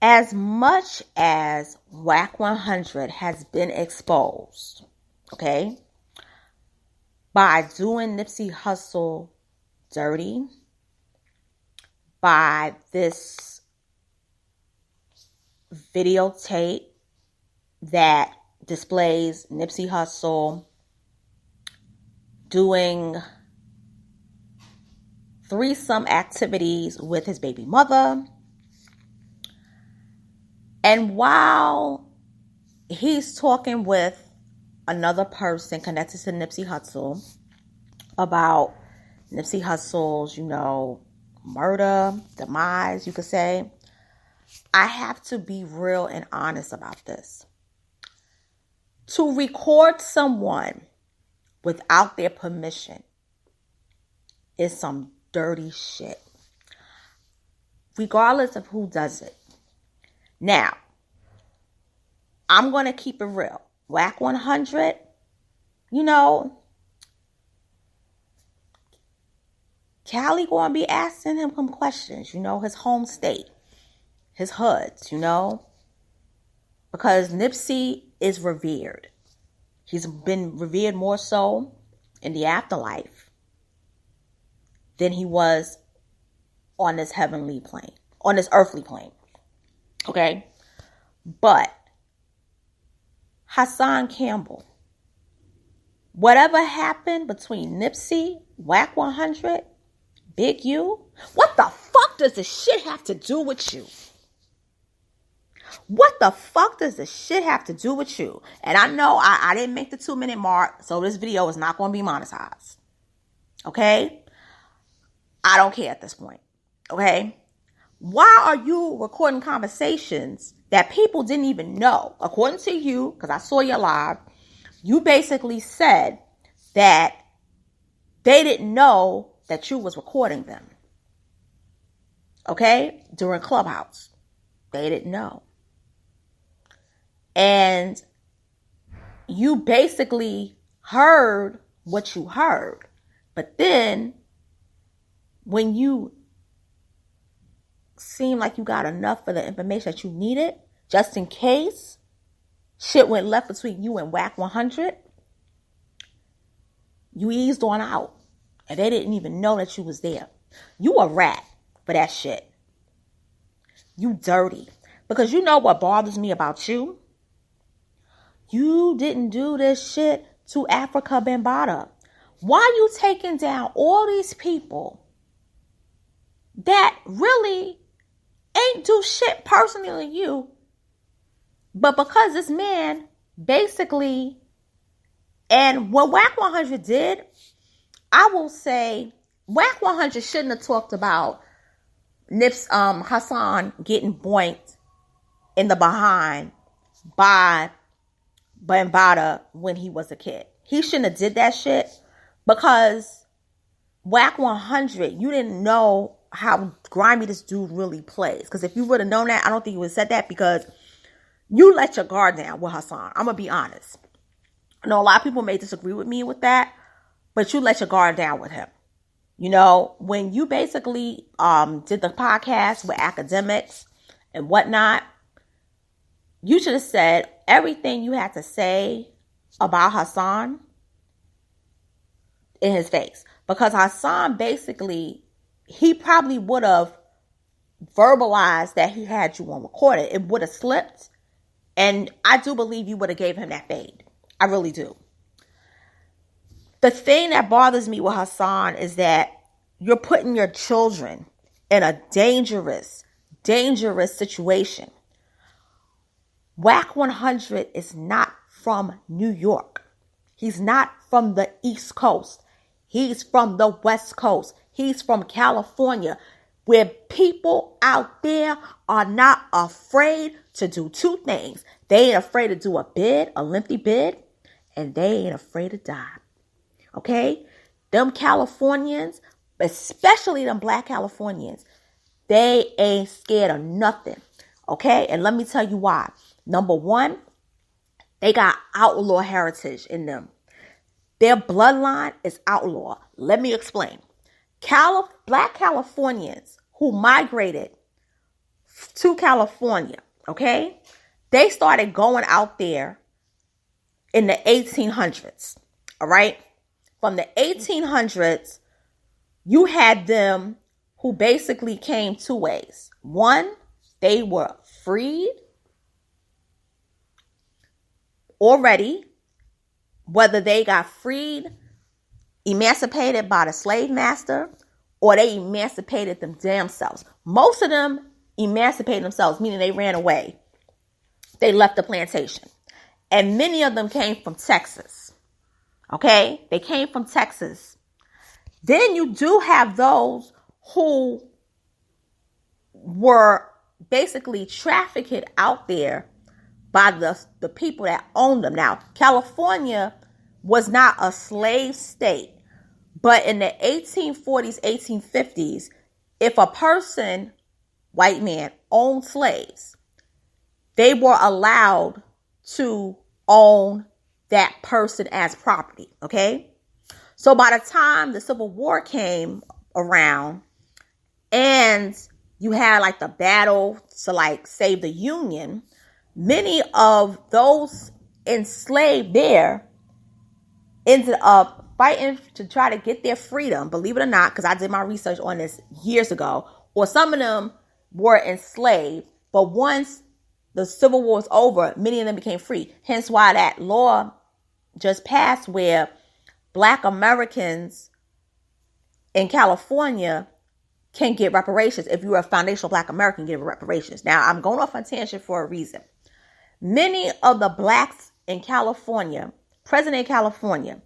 As much as Wack 100 has been exposed, okay, by doing Nipsey Hussle dirty, by this videotape that displays Nipsey Hussle doing threesome activities with his baby mother. And while he's talking with another person connected to Nipsey Hussle about Nipsey Hussle's, murder, demise, you could say, I have to be real and honest about this. To record someone without their permission is some dirty shit, regardless of who does it. Now, I'm going to keep it real. Wack 100, Cali going to be asking him some questions, his home state, his hoods, because Nipsey is revered. He's been revered more so in the afterlife than he was on this heavenly plane, on this earthly plane. Okay? But Hassan Campbell, whatever happened between Nipsey, Wack 100, Big U, what the fuck does this shit have to do with you? What the fuck does this shit have to do with you? And I know I didn't make the 2-minute mark, so this video is not going to be monetized. Okay? I don't care at this point. Okay? Why are you recording conversations that people didn't even know? According to you, because I saw you live, you basically said that they didn't know that you was recording them. Okay? During Clubhouse. They didn't know. And you basically heard what you heard. But then, when you seem like you got enough of the information that you needed, just in case shit went left between you and Wack 100, you eased on out. And they didn't even know that you was there. You a rat for that shit. You dirty. Because you know what bothers me about you? You didn't do this shit to Africa Bambaataa. Why you taking down all these people that really ain't do shit personally to you, but because this man basically, and what Wack 100 did, I will say Wack 100 shouldn't have talked about Hassan getting boinked in the behind by Bambaataa when he was a kid. He shouldn't have did that shit because Wack 100, you didn't know how grimy this dude really plays. Because if you would have known that, I don't think you would have said that, because you let your guard down with Hassan. I'm going to be honest. I know a lot of people may disagree with me with that, but you let your guard down with him. When you basically did the podcast with academics and whatnot, you should have said everything you had to say about Hassan in his face. Because Hassan basically, he probably would have verbalized that he had you on recorded. It would have slipped. And I do believe you would have gave him that fade. I really do. The thing that bothers me with Hassan is that you're putting your children in a dangerous situation. Wack 100 is not from New York. He's not from the East Coast. He's from the West Coast. He's from California, where people out there are not afraid to do two things. They ain't afraid to do a lengthy bid, and they ain't afraid to die. Okay? Them Californians, especially them black Californians, they ain't scared of nothing. Okay? And let me tell you why. Number one, they got outlaw heritage in them. Their bloodline is outlaw. Let me explain. Black Californians who migrated to California, okay? They started going out there in the 1800s, all right? From the 1800s, you had them who basically came two ways. One, they were freed already, whether they got freed, emancipated by the slave master, or they emancipated them damn selves. Most of them emancipated themselves, meaning they ran away. They left the plantation. And many of them came from Texas. Okay? They came from Texas. Then you do have those who were basically trafficked out there by the people that owned them. Now, California was not a slave state, but in the 1840s, 1850s, if a person, white man, owned slaves, they were allowed to own that person as property, okay? So by the time the Civil War came around and you had like the battle to like save the Union, many of those enslaved there ended up fighting to try to get their freedom, believe it or not, because I did my research on this years ago, or some of them were enslaved, but once the Civil War was over, many of them became free. Hence why that law just passed where Black Americans in California can get reparations. If you're a foundational Black American, get reparations. Now, I'm going off on tangent for a reason. Many of the Blacks in California, present in California,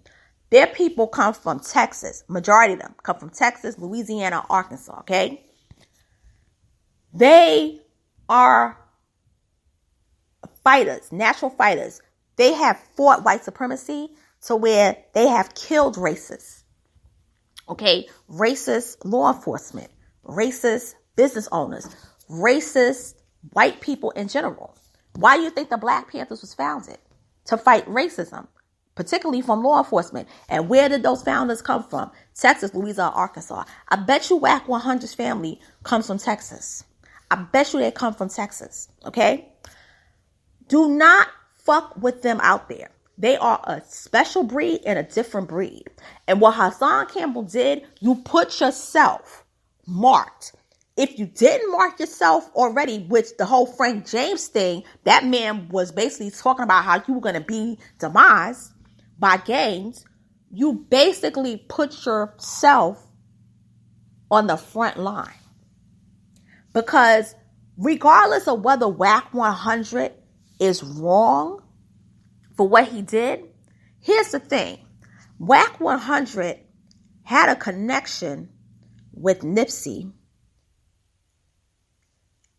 their people come from Texas. Majority of them come from Texas, Louisiana, Arkansas, okay? They are fighters, natural fighters. They have fought white supremacy to where they have killed racists. Okay, racist law enforcement, racist business owners, racist white people in general. Why do you think the Black Panthers was founded? To fight racism, particularly from law enforcement. And where did those founders come from? Texas, Louisiana, Arkansas. I bet you Wack 100's family comes from Texas. I bet you they come from Texas, okay? Do not fuck with them out there. They are a special breed and a different breed. And what Hassan Campbell did, you put yourself marked. If you didn't mark yourself already, which the whole Frank James thing, that man was basically talking about how you were going to be demised by gangs, you basically put yourself on the front line. Because regardless of whether Wack 100 is wrong for what he did, here's the thing. Wack 100 had a connection with Nipsey,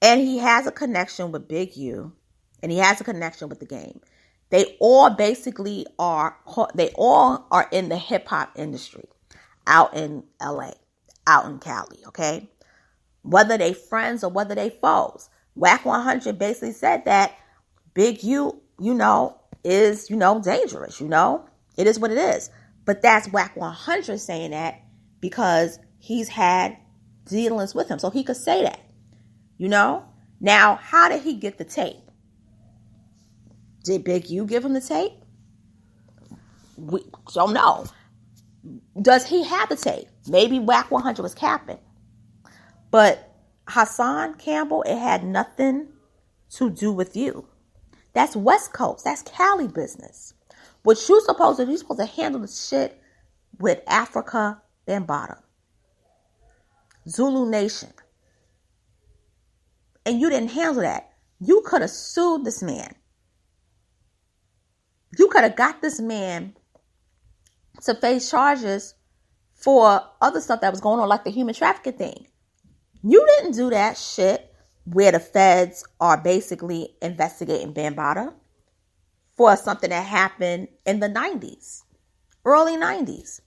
and he has a connection with Big U, and he has a connection with the game. They all basically are in the hip hop industry out in LA, out in Cali, okay? Whether they friends or whether they foes. Wack 100 basically said that Big U, is, dangerous, It is what it is. But that's Wack 100 saying that because he's had dealings with him. So he could say that, Now, how did he get the tape? Did Big U give him the tape? We don't know. Does he have the tape? Maybe Wack 100 was capping. But Hassan Campbell, it had nothing to do with you. That's West Coast. That's Cali business. What you're supposed to handle the shit with Africa Bambaataa, Zulu Nation. And you didn't handle that. You could have sued this man. You could have got this man to face charges for other stuff that was going on, like the human trafficking thing. You didn't do that shit where the feds are basically investigating Bambaataa for something that happened in the 90s, early 90s.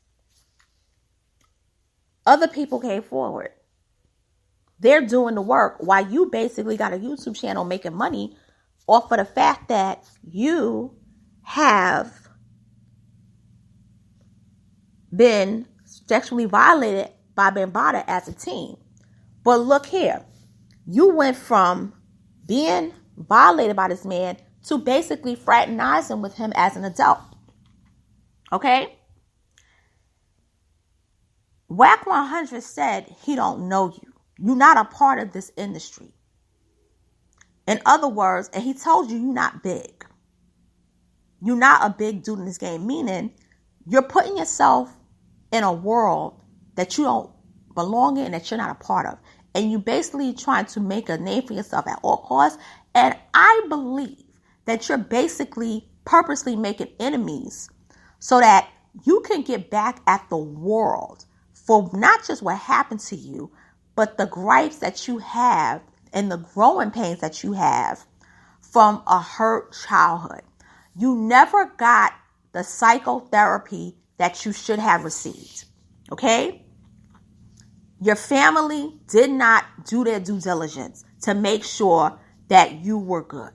Other people came forward. They're doing the work while you basically got a YouTube channel making money off of the fact that you have been sexually violated by Bambaataa as a teen. But look here, You went from being violated by this man to basically fraternizing with him as an adult. Okay? Wack 100 said he don't know you. You're not a part of this industry. In other words, and he told you you're not big. You're not a big dude in this game, meaning you're putting yourself in a world that you don't belong in, that you're not a part of. And you basically trying to make a name for yourself at all costs. And I believe that you're basically purposely making enemies so that you can get back at the world for not just what happened to you, but the gripes that you have and the growing pains that you have from a hurt childhood. You never got the psychotherapy that you should have received. Okay? Your family did not do their due diligence to make sure that you were good.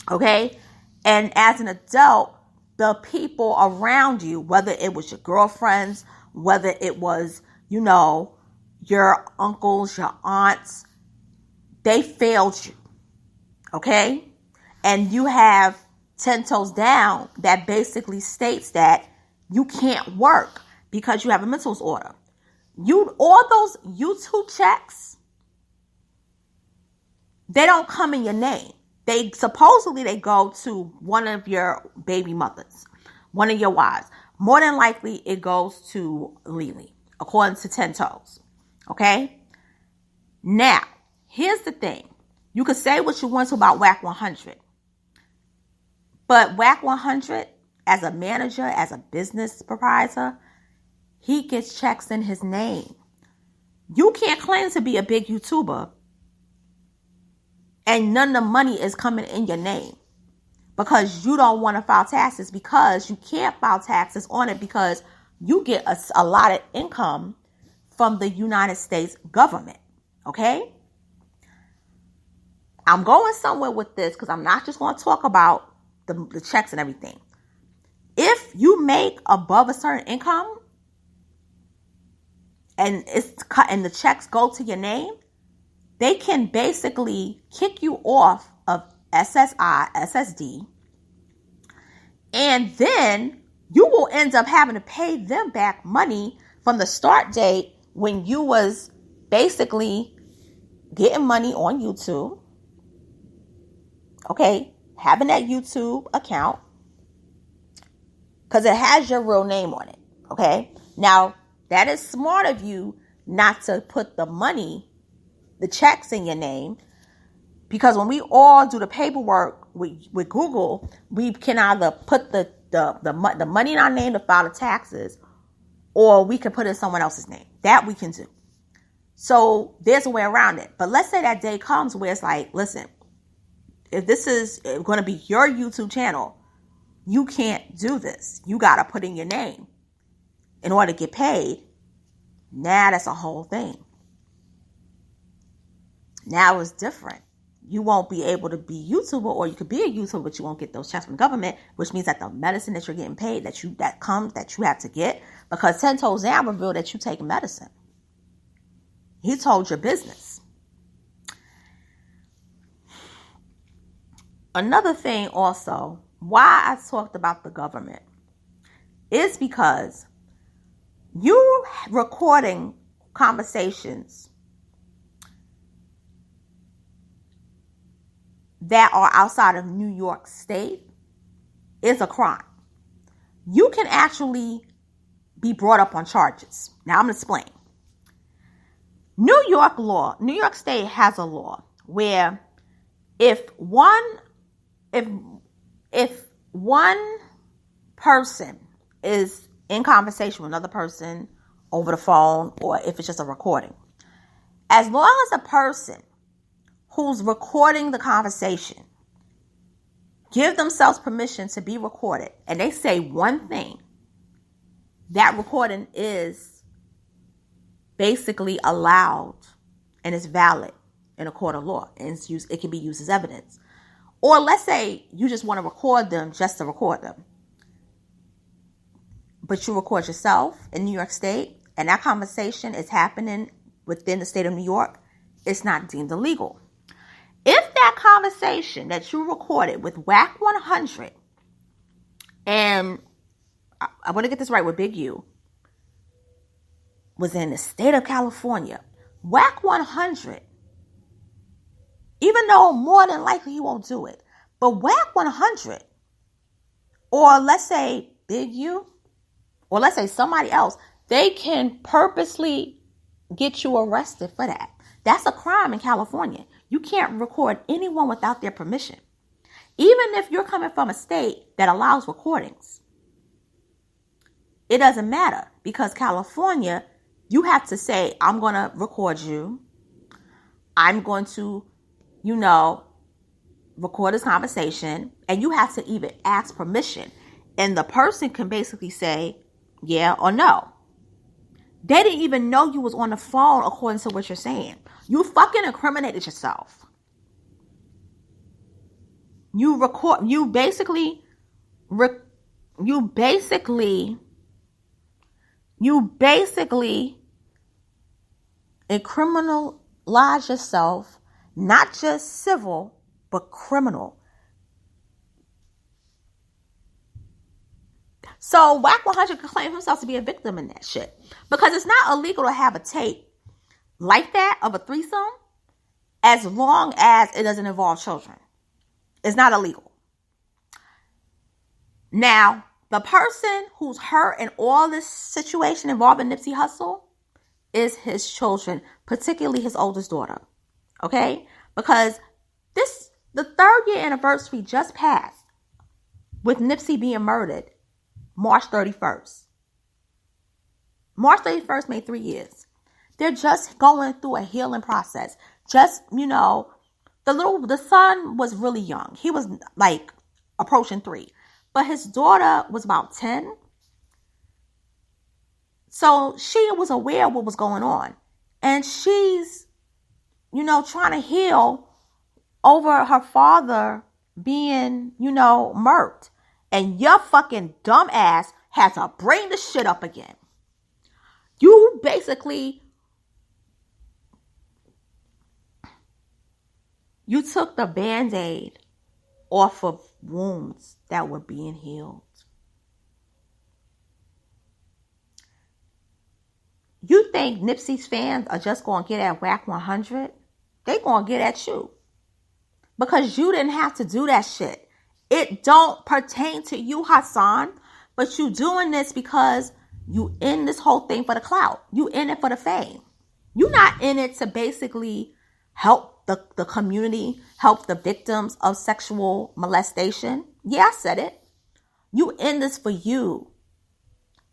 Okay? And as an adult, the people around you, whether it was your girlfriends, whether it was, your uncles, your aunts, they failed you. Okay? And you have 10 toes down that basically states that you can't work because you have a mental disorder. All those YouTube checks, they don't come in your name. They go to one of your baby mothers, one of your wives. More than likely, it goes to Lily, according to 10 Toes. Okay? Now, here's the thing. You can say what you want to about Wack 100. But Wack 100, as a manager, as a business proprietor, he gets checks in his name. You can't claim to be a big YouTuber and none of the money is coming in your name because you don't want to file taxes, because you can't file taxes on it because you get a lot of income from the United States government. Okay? I'm going somewhere with this because I'm not just going to talk about the checks and everything. If you make above a certain income and the checks go to your name, they can basically kick you off of SSI, SSD, and then you will end up having to pay them back money from the start date when you was basically getting money on YouTube. Okay, having that YouTube account, because it has your real name on it. Okay, now that is smart of you not to put the checks in your name, because when we all do the paperwork with Google, we can either put the money in our name to file the taxes, or we can put it in someone else's name. That we can do. So there's a way around it. But let's say that day comes where it's like, listen, if this is going to be your YouTube channel, you can't do this. You got to put in your name in order to get paid. Now that's a whole thing. Now it's different. You won't be able to be a YouTuber, or you could be a YouTuber, but you won't get those checks from the government, which means that the medicine that you're getting paid, that you have to get, because 10 Toes Down revealed that you take medicine. He told your business. Another thing also, why I talked about the government is because you recording conversations that are outside of New York State is a crime. You can actually be brought up on charges. Now I'm going to explain. New York State has a law where if one person is in conversation with another person over the phone, or if it's just a recording, as long as a person who's recording the conversation give themselves permission to be recorded, and they say one thing, that recording is basically allowed and is valid in a court of law, and it can be used as evidence. Or let's say you just want to record them just to record them, but you record yourself in New York State, and that conversation is happening within the state of New York. it's not deemed illegal. If that conversation that you recorded with Wack 100, and I want to get this right with Big U, was in the state of California, Wack 100, even though more than likely he won't do it, but Wack 100, or let's say Big U, or let's say somebody else, they can purposely get you arrested for that. That's a crime in California. You can't record anyone without their permission. Even if you're coming from a state that allows recordings, it doesn't matter, because California, you have to say, I'm going to record you. I'm going to, record this conversation. And you have to even ask permission. And the person can basically say, yeah or no. They didn't even know you was on the phone according to what you're saying. You fucking incriminated yourself. You basically criminalize yourself, not just civil, but criminal. So Wack 100 could claim himself to be a victim in that shit. Because it's not illegal to have a tape like that of a threesome as long as it doesn't involve children. It's not illegal. Now, the person who's hurt in all this situation involving Nipsey Hussle is his children, particularly his oldest daughter. Okay? Because the 3rd year anniversary just passed with Nipsey being murdered March 31st. March 31st made 3 years. They're just going through a healing process. Just, the son was really young. He was like approaching 3. But his daughter was about 10. So she was aware of what was going on. And she's, trying to heal over her father being, murked. And your fucking dumb ass had to bring the shit up again. You basically, you took the Band-Aid off of wounds that were being healed. You think Nipsey's fans are just going to get at Wack 100? They going to get at you. Because you didn't have to do that shit. It don't pertain to you, Hassan. But you doing this because you in this whole thing for the clout. You in it for the fame. You not in it to basically help the community, help the victims of sexual molestation. Yeah, I said it. You in this for you.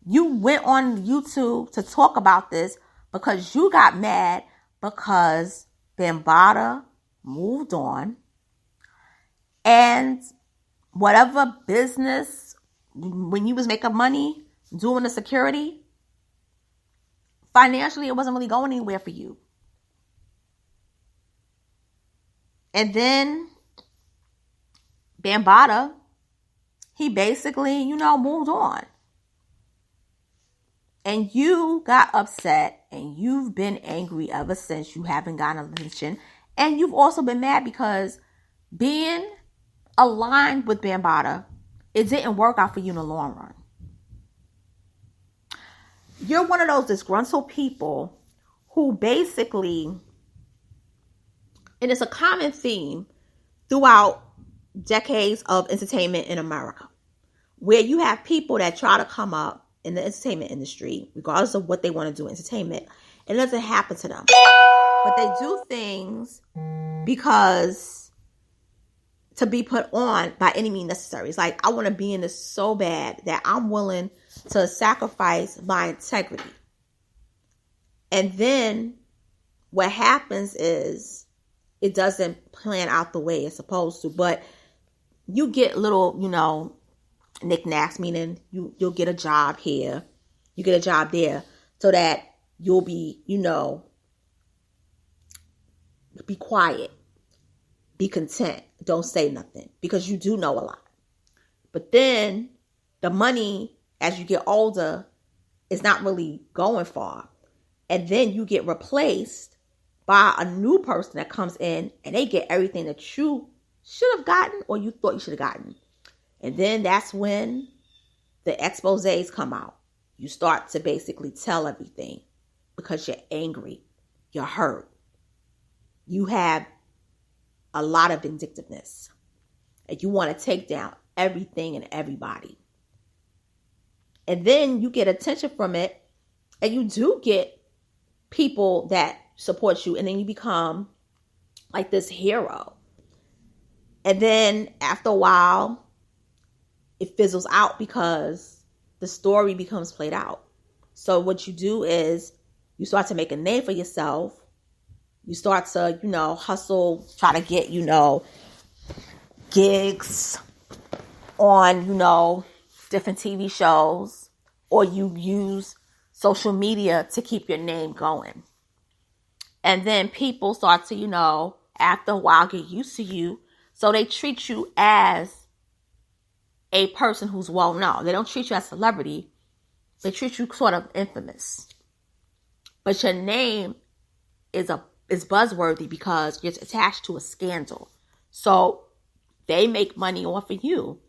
You went on YouTube to talk about this because you got mad because Bambaataa moved on. And whatever business, when you was making money, doing the security, financially, it wasn't really going anywhere for you. And then Bambaataa, he basically, moved on. And you got upset and you've been angry ever since. You haven't gotten attention. And you've also been mad because being aligned with Bambaataa, it didn't work out for you in the long run. You're one of those disgruntled people who basically, and it's a common theme throughout decades of entertainment in America, where you have people that try to come up in the entertainment industry, regardless of what they want to do in entertainment, it doesn't happen to them. But they do things because to be put on by any means necessary. It's like, I want to be in this so bad that I'm willing to sacrifice my integrity. And then what happens is it doesn't plan out the way it's supposed to. But you get little, knickknacks, meaning you'll get a job here, you get a job there, so that you'll be, be quiet, be content, don't say nothing, because you do know a lot. But then the money, as you get older, is not really going far. And then you get replaced by a new person that comes in and they get everything that you should have gotten or you thought you should have gotten. And then that's when the exposés come out. You start to basically tell everything because you're angry, you're hurt. You have a lot of vindictiveness and you want to take down everything and everybody. And then you get attention from it and you do get people that support you, and then you become like this hero. And then after a while, it fizzles out because the story becomes played out. So what you do is you start to make a name for yourself. You start to, hustle, try to get, gigs on, different TV shows, or you use social media to keep your name going. And then people start to, after a while, get used to you. So they treat you as a person who's well known. They don't treat you as a celebrity. They treat you sort of infamous. But your name is buzzworthy because you're attached to a scandal. So they make money off of you.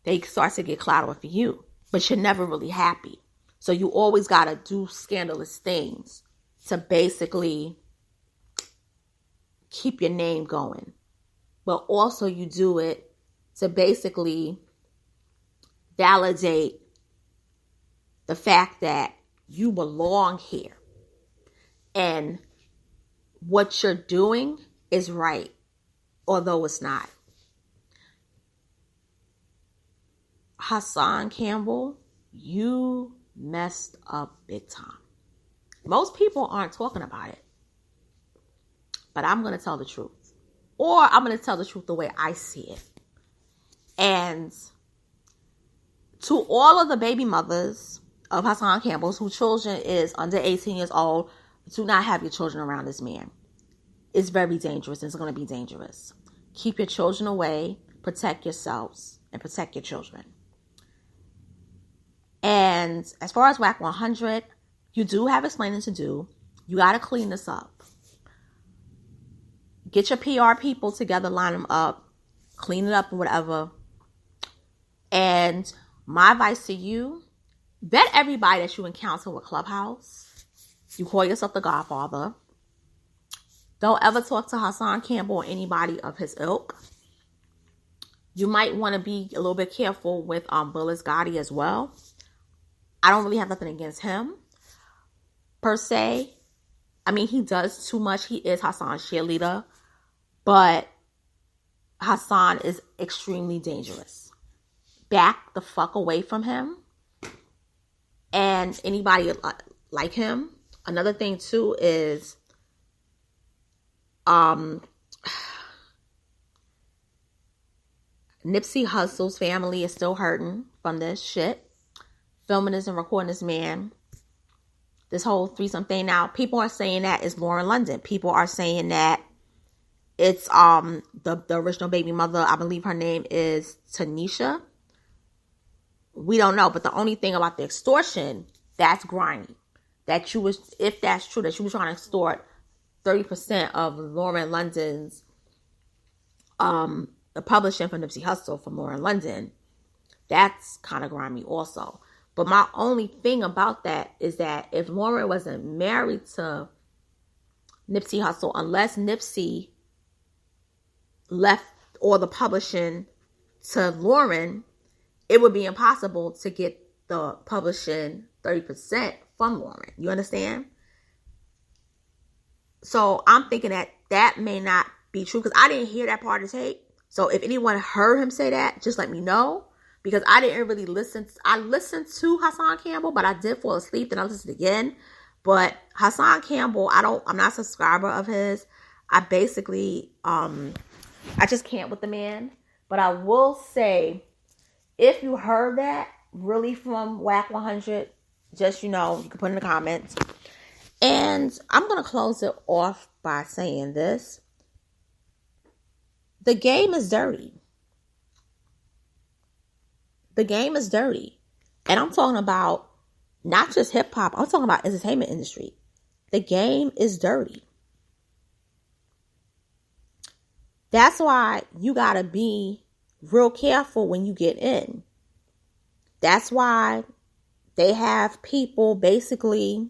They start to get clout off of you. But you're never really happy. So you always got to do scandalous things to basically keep your name going. But also you do it to basically validate the fact that you belong here. And what you're doing is right, although it's not. Hassan Campbell, you messed up big time. Most people aren't talking about it. But I'm going to tell the truth. Or I'm going to tell the truth the way I see it. And to all of the baby mothers of Hassan Campbell whose children is under 18 years old, do not have your children around this man. It's very dangerous. It's going to be dangerous. Keep your children away. Protect yourselves. And protect your children. And as far as Wack 100, you do have explaining to do. You got to clean this up. Get your PR people together, line them up, clean it up or whatever. And my advice to you, vet everybody that you encounter with Clubhouse. You call yourself the Godfather. Don't ever talk to Hassan Campbell or anybody of his ilk. You might want to be a little bit careful with Willis Gotti as well. I don't really have nothing against him, per se. I mean, he does too much. He is Hassan's cheerleader. But Hassan is extremely dangerous. Back the fuck away from him. And anybody like him. Another thing, too, is Nipsey Hussle's family is still hurting from this shit. Filming this and recording this man. This whole threesome thing. Now, people are saying that it's Lauren London. People are saying that it's the original baby mother. I believe her name is Tanisha. We don't know. But the only thing about the extortion, that's grimy. That you was, if that's true, that you was trying to extort 30% of Lauren London's the publishing for Nipsey Hussle from Lauren London. That's kind of grimy also. But my only thing about that is that if Lauren wasn't married to Nipsey Hussle, unless Nipsey left all the publishing to Lauren, it would be impossible to get the publishing 30% from Lauren. You understand? So I'm thinking that may not be true because I didn't hear that part of the tape. So if anyone heard him say that, just let me know. Because I didn't really listen. I listened to Hassan Campbell, but I did fall asleep. Then I listened again. But Hassan Campbell, I'm not a subscriber of his. I basically, I just can't with the man. But I will say, if you heard that really from Wack 100, just, you can put in the comments. And I'm going to close it off by saying this. The game is dirty. The game is dirty. And I'm talking about not just hip hop. I'm talking about entertainment industry. The game is dirty. That's why you got to be real careful when you get in. That's why they have people basically,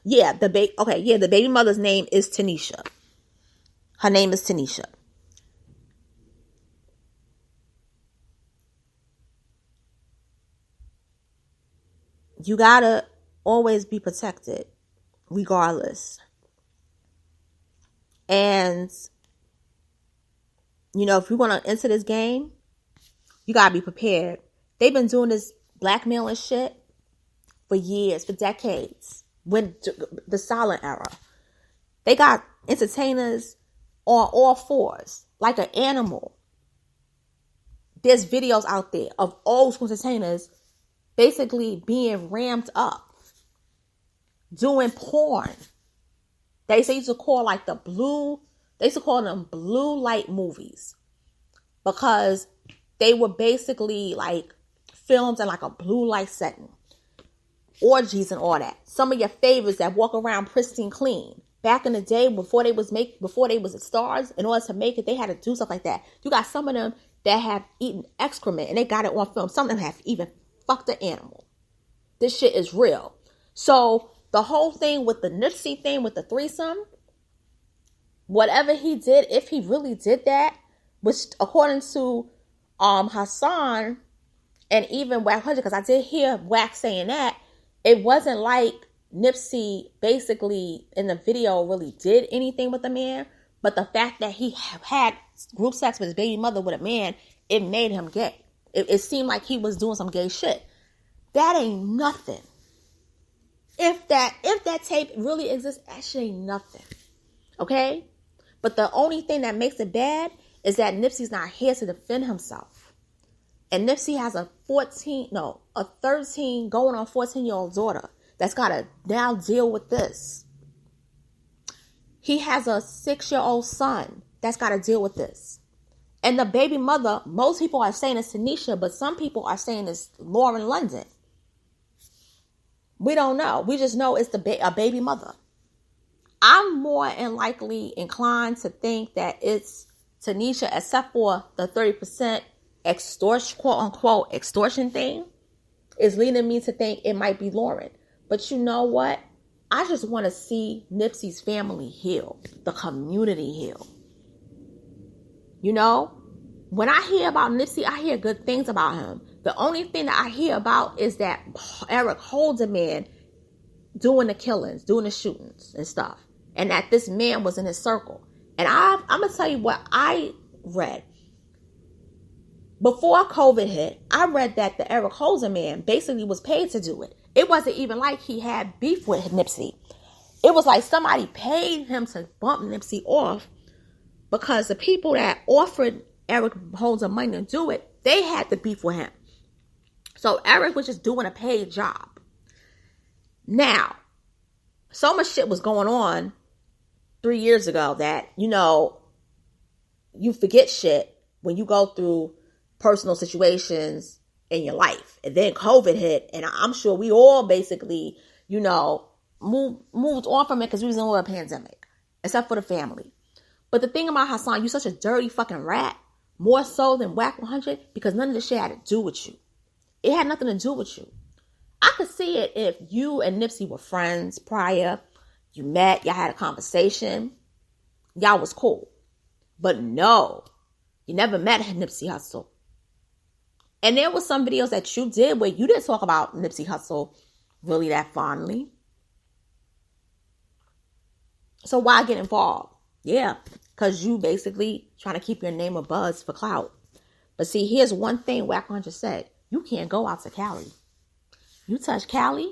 the baby mother's name is Tanisha. Her name is Tanisha. You gotta always be protected, regardless. And, if you're going to enter this game, you gotta be prepared. They've been doing this blackmailing shit for years, for decades. When the silent era. They got entertainers on all fours, like an animal. There's videos out there of old school entertainers basically being ramped up, doing porn. They used to call them blue light movies, because they were basically like filmed in like a blue light setting. Orgies and all that. Some of your favorites that walk around pristine clean. Back in the day, before they was stars, in order to make it, they had to do stuff like that. You got some of them that have eaten excrement and they got it on film. Some of them have even fucked an animal. This shit is real. So the whole thing with the Nipsey thing with the threesome, whatever he did, if he really did that, which according to Hassan and even Wack, because I did hear Wack saying that, it wasn't like Nipsey basically in the video really did anything with the man, but the fact that he had group sex with his baby mother with a man, it made him gay. It seemed like he was doing some gay shit. That ain't nothing. If that tape really exists, that shit ain't nothing. Okay? But the only thing that makes it bad is that Nipsey's not here to defend himself. And Nipsey has a 13 going on 14-year-old daughter that's got to now deal with this. He has a 6-year-old son that's got to deal with this. And the baby mother, most people are saying it's Tanisha, but some people are saying it's Lauren London. We don't know. We just know it's a baby mother. I'm more than likely inclined to think that it's Tanisha, except for the 30% extortion, quote unquote, extortion thing is leading me to think it might be Lauren. But you know what? I just want to see Nipsey's family heal, the community heal. When I hear about Nipsey, I hear good things about him. The only thing that I hear about is that Eric Holder man doing the killings, doing the shootings and stuff. And that this man was in his circle. And I'm going to tell you what I read. Before COVID hit, I read that the Eric Holder man basically was paid to do it. It wasn't even like he had beef with Nipsey. It was like somebody paid him to bump Nipsey off, because the people that offered Eric Holder money to do it, they had the beef with him. So Eric was just doing a paid job. Now, so much shit was going on 3 years ago that, you forget shit when you go through personal situations in your life. And then COVID hit, and I'm sure we all basically, moved on from it because we was in a pandemic, except for the family. But the thing about Hassan, you such a dirty fucking rat, more so than Wack 100, because none of this shit had to do with you. It had nothing to do with you. I could see it if you and Nipsey were friends prior, you met, y'all had a conversation, y'all was cool. But no, you never met Nipsey Hussle. And there was some videos that you did where you didn't talk about Nipsey Hussle really that fondly. So why get involved? Yeah, because you basically trying to keep your name a buzz for clout. But see, here's one thing Wack 100 said. You can't go out to Cali. You touch Cali,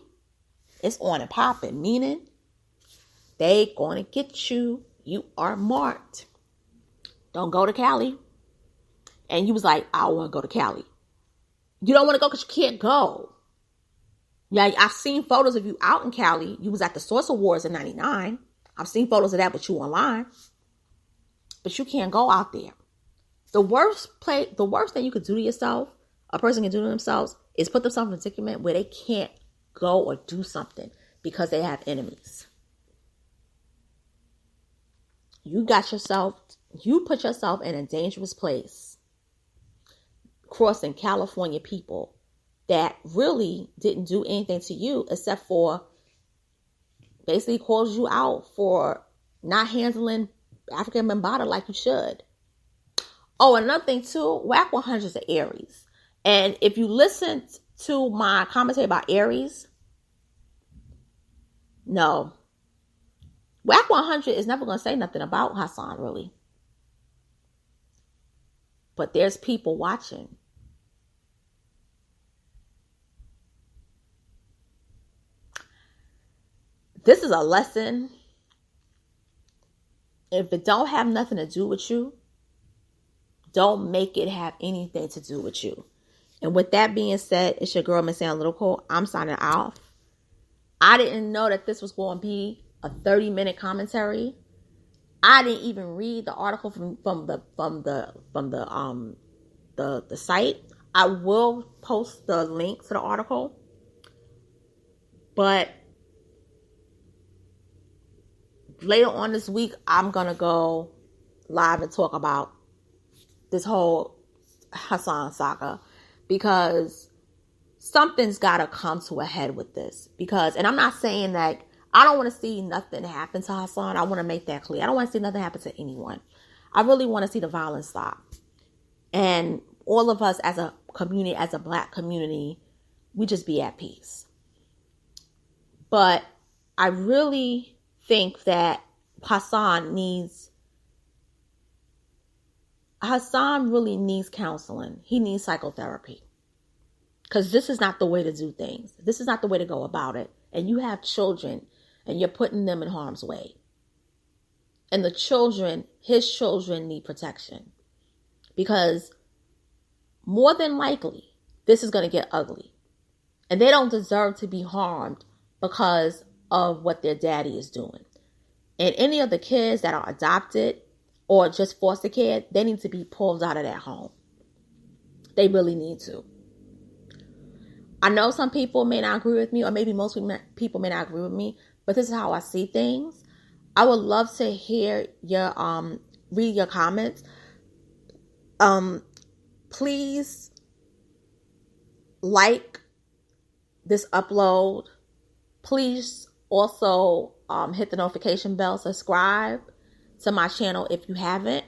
it's on and popping. Meaning, they going to get you. You are marked. Don't go to Cali. And you was like, I want to go to Cali. You don't want to go because you can't go. Yeah, I've seen photos of you out in Cali. You was at the Source Awards in 99. I've seen photos of that with you online. But you can't go out there. The worst thing you could do to yourself, a person can do to themselves, is put themselves in a predicament where they can't go or do something because they have enemies. you put yourself in a dangerous place crossing California people that really didn't do anything to you except for basically calls you out for not handling African Bambaataa like you should. Oh, another thing too, Wack 100 is an Aries. And if you listen to my commentary about Aries, no. Wack 100 is never going to say nothing about Hassan, really. But there's people watching. This is a lesson. If it don't have nothing to do with you, don't make it have anything to do with you. And with that being said, it's your girl, Miss Analytical. I'm signing off. I didn't know that this was going to be a 30-minute commentary. I didn't even read the article from the site. I will post the link to the article. But later on this week, I'm going to go live and talk about this whole Hassan saga, because something's got to come to a head with this. And I'm not saying that I don't want to see nothing happen to Hassan. I want to make that clear. I don't want to see nothing happen to anyone. I really want to see the violence stop. And all of us as a community, as a black community, we just be at peace. But I really think that Hassan really needs counseling. He needs psychotherapy. Because this is not the way to do things. This is not the way to go about it. And you have children, and you're putting them in harm's way. And his children need protection. Because more than likely, this is going to get ugly. And they don't deserve to be harmed because of what their daddy is doing. And any of the kids that are adopted or just foster care, they need to be pulled out of that home. They really need to. I know some people may not agree with me, or maybe most people may not agree with me, but this is how I see things. I would love to hear read your comments. Please like this upload. Please also hit the notification bell, subscribe to my channel if you haven't.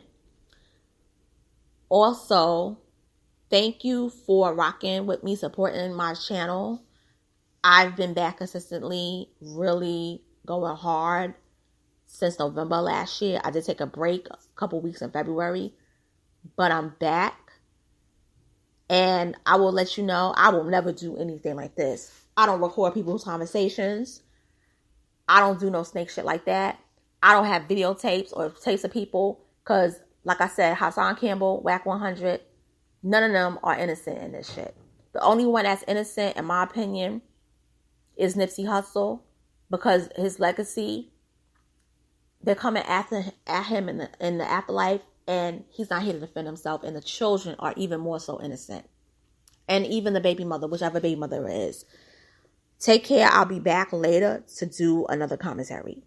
Also, thank you for rocking with me, supporting my channel. I've been back consistently, really going hard since November last year. I did take a break a couple weeks in February, but I'm back. And I will let you know, I will never do anything like this. I don't record people's conversations. I don't do no snake shit like that. I don't have videotapes or tapes of people because, like I said, Hassan Campbell, Wack 100, none of them are innocent in this shit. The only one that's innocent, in my opinion, is Nipseyhussle, because his legacy, they're coming at him in the afterlife, and he's not here to defend himself, and the children are even more so innocent. And even the baby mother, whichever baby mother it is. Take care. I'll be back later to do another commentary.